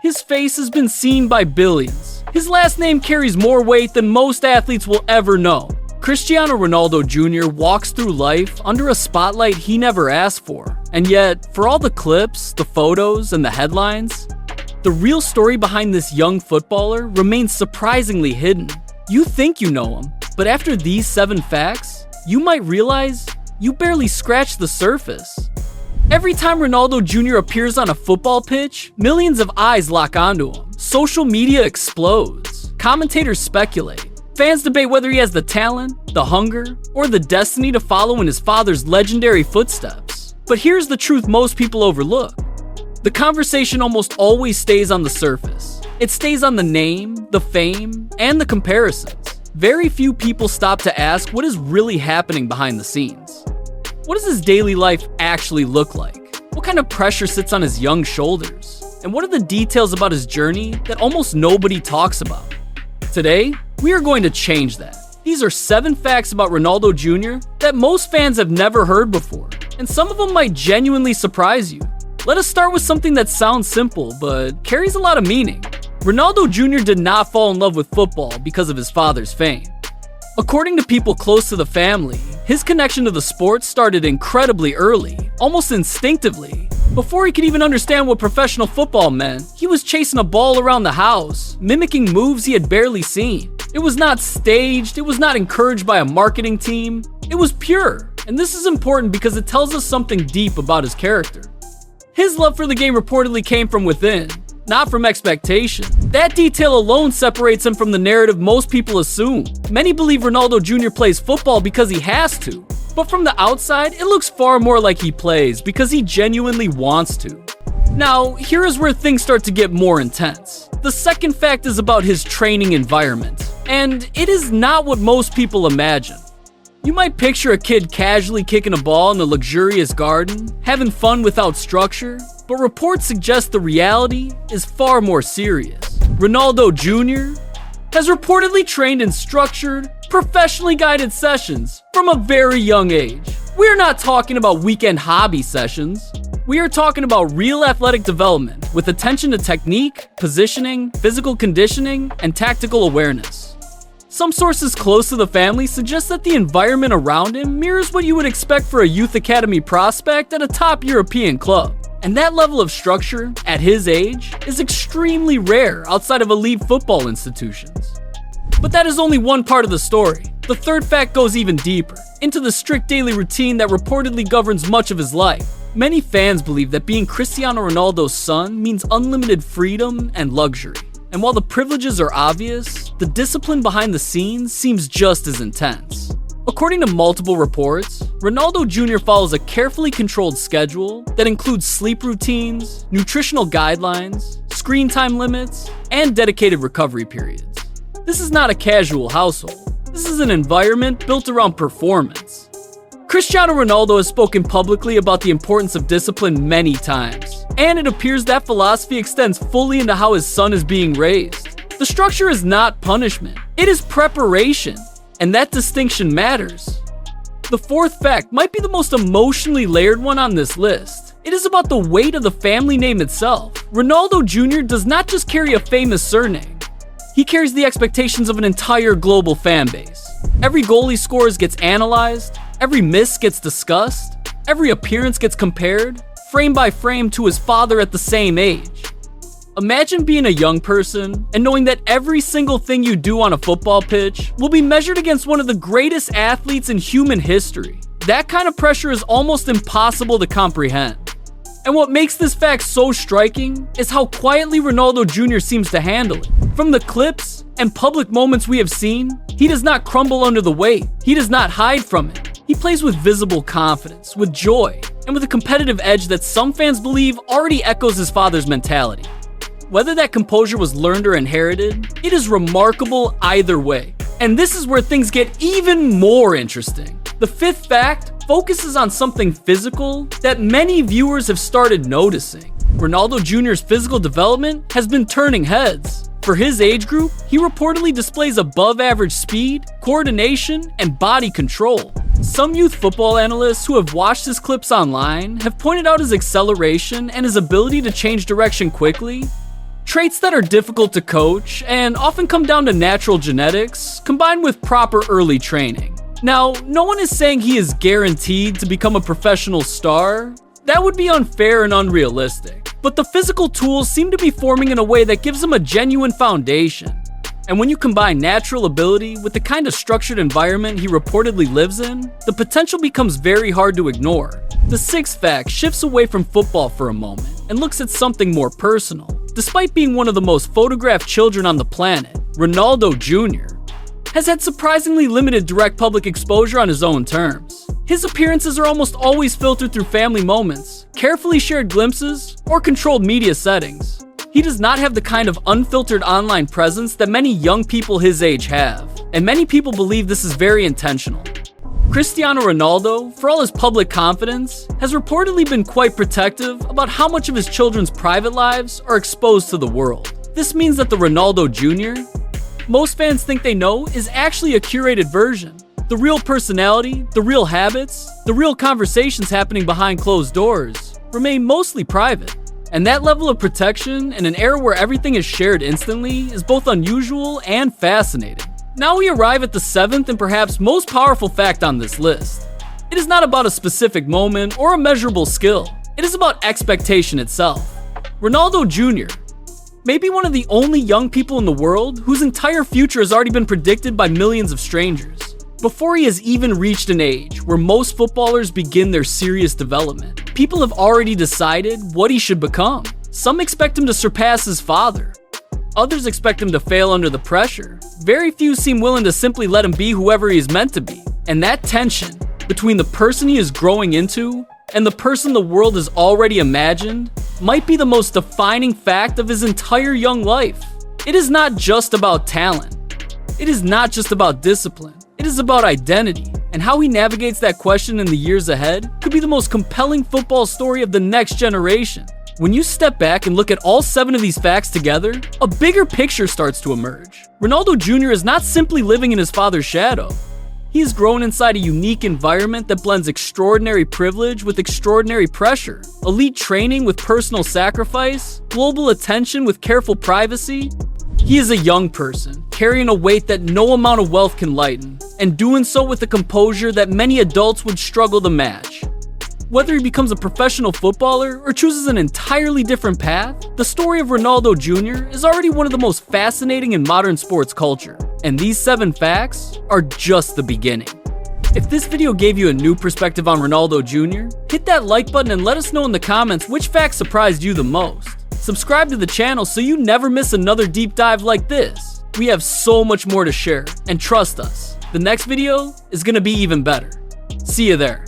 His face has been seen by billions. His last name carries more weight than most athletes will ever know. Cristiano Ronaldo Jr. walks through life under a spotlight he never asked for. And yet, for all the clips, the photos, and the headlines, the real story behind this young footballer remains surprisingly hidden. You think you know him, but after these 7 facts, you might realize you barely scratched the surface. Every time Ronaldo Jr. appears on a football pitch, millions of eyes lock onto him. Social media explodes. Commentators speculate. Fans debate whether he has the talent, the hunger, or the destiny to follow in his father's legendary footsteps. But here's the truth most people overlook. The conversation almost always stays on the surface. It stays on the name, the fame, and the comparisons. Very few people stop to ask what is really happening behind the scenes. What does his daily life actually look like? What kind of pressure sits on his young shoulders? And what are the details about his journey that almost nobody talks about? Today, we are going to change that. These are 7 facts about Ronaldo Jr. that most fans have never heard before, and some of them might genuinely surprise you. Let us start with something that sounds simple, but carries a lot of meaning. Ronaldo Jr. did not fall in love with football because of his father's fame. According to people close to the family, his connection to the sport started incredibly early, almost instinctively. Before he could even understand what professional football meant, he was chasing a ball around the house, mimicking moves he had barely seen. It was not staged, it was not encouraged by a marketing team, it was pure. And this is important because it tells us something deep about his character. His love for the game reportedly came from within, not from expectation. That detail alone separates him from the narrative most people assume. Many believe Ronaldo Jr. plays football because he has to, but from the outside, it looks far more like he plays because he genuinely wants to. Now, here is where things start to get more intense. The second fact is about his training environment, and it is not what most people imagine. You might picture a kid casually kicking a ball in a luxurious garden, having fun without structure, but reports suggest the reality is far more serious. Ronaldo Jr. has reportedly trained in structured, professionally guided sessions from a very young age. We're not talking about weekend hobby sessions. We are talking about real athletic development with attention to technique, positioning, physical conditioning, and tactical awareness. Some sources close to the family suggest that the environment around him mirrors what you would expect for a youth academy prospect at a top European club. And that level of structure, at his age, is extremely rare outside of elite football institutions. But that is only one part of the story. The third fact goes even deeper, into the strict daily routine that reportedly governs much of his life. Many fans believe that being Cristiano Ronaldo's son means unlimited freedom and luxury. And while the privileges are obvious, the discipline behind the scenes seems just as intense. According to multiple reports, Ronaldo Jr. follows a carefully controlled schedule that includes sleep routines, nutritional guidelines, screen time limits, and dedicated recovery periods. This is not a casual household. This is an environment built around performance. Cristiano Ronaldo has spoken publicly about the importance of discipline many times, and it appears that philosophy extends fully into how his son is being raised. The structure is not punishment, it is preparation, and that distinction matters. The fourth fact might be the most emotionally layered one on this list. It is about the weight of the family name itself. Ronaldo Jr. does not just carry a famous surname, he carries the expectations of an entire global fan base. Every goal he scores gets analyzed, every miss gets discussed, every appearance gets compared, frame by frame, to his father at the same age. Imagine being a young person and knowing that every single thing you do on a football pitch will be measured against one of the greatest athletes in human history. That kind of pressure is almost impossible to comprehend. And what makes this fact so striking is how quietly Ronaldo Jr. seems to handle it. From the clips and public moments we have seen, he does not crumble under the weight. He does not hide from it. He plays with visible confidence, with joy, and with a competitive edge that some fans believe already echoes his father's mentality. Whether that composure was learned or inherited, it is remarkable either way. And this is where things get even more interesting. The fifth fact focuses on something physical that many viewers have started noticing. Ronaldo Jr.'s physical development has been turning heads. For his age group, he reportedly displays above average speed, coordination, and body control. Some youth football analysts who have watched his clips online have pointed out his acceleration and his ability to change direction quickly Traits that are difficult to coach and often come down to natural genetics combined with proper early training. Now, no one is saying he is guaranteed to become a professional star. That would be unfair and unrealistic. But the physical tools seem to be forming in a way that gives him a genuine foundation. And when you combine natural ability with the kind of structured environment he reportedly lives in, the potential becomes very hard to ignore. The sixth fact shifts away from football for a moment and looks at something more personal. Despite being one of the most photographed children on the planet, Ronaldo Jr. has had surprisingly limited direct public exposure on his own terms. His appearances are almost always filtered through family moments, carefully shared glimpses, or controlled media settings. He does not have the kind of unfiltered online presence that many young people his age have, and many people believe this is very intentional. Cristiano Ronaldo, for all his public confidence, has reportedly been quite protective about how much of his children's private lives are exposed to the world. This means that the Ronaldo Jr., most fans think they know, is actually a curated version. The real personality, the real habits, the real conversations happening behind closed doors remain mostly private. And that level of protection in an era where everything is shared instantly is both unusual and fascinating. Now we arrive at the seventh and perhaps most powerful fact on this list. It is not about a specific moment or a measurable skill. It is about expectation itself. Ronaldo Jr. may be one of the only young people in the world whose entire future has already been predicted by millions of strangers. Before he has even reached an age where most footballers begin their serious development, people have already decided what he should become. Some expect him to surpass his father. Others expect him to fail under the pressure. Very few seem willing to simply let him be whoever he is meant to be. And that tension between the person he is growing into and the person the world has already imagined might be the most defining fact of his entire young life. It is not just about talent. It is not just about discipline. It is about identity, and how he navigates that question in the years ahead could be the most compelling football story of the next generation. When you step back and look at all 7 of these facts together, a bigger picture starts to emerge. Ronaldo Jr. is not simply living in his father's shadow. He has grown inside a unique environment that blends extraordinary privilege with extraordinary pressure, elite training with personal sacrifice, global attention with careful privacy. He is a young person, carrying a weight that no amount of wealth can lighten, and doing so with a composure that many adults would struggle to match. Whether he becomes a professional footballer or chooses an entirely different path, the story of Ronaldo Jr. is already one of the most fascinating in modern sports culture, and these 7 facts are just the beginning. If this video gave you a new perspective on Ronaldo Jr., hit that like button and let us know in the comments which fact surprised you the most. Subscribe to the channel so you never miss another deep dive like this. We have so much more to share, and trust us, the next video is gonna be even better. See you there.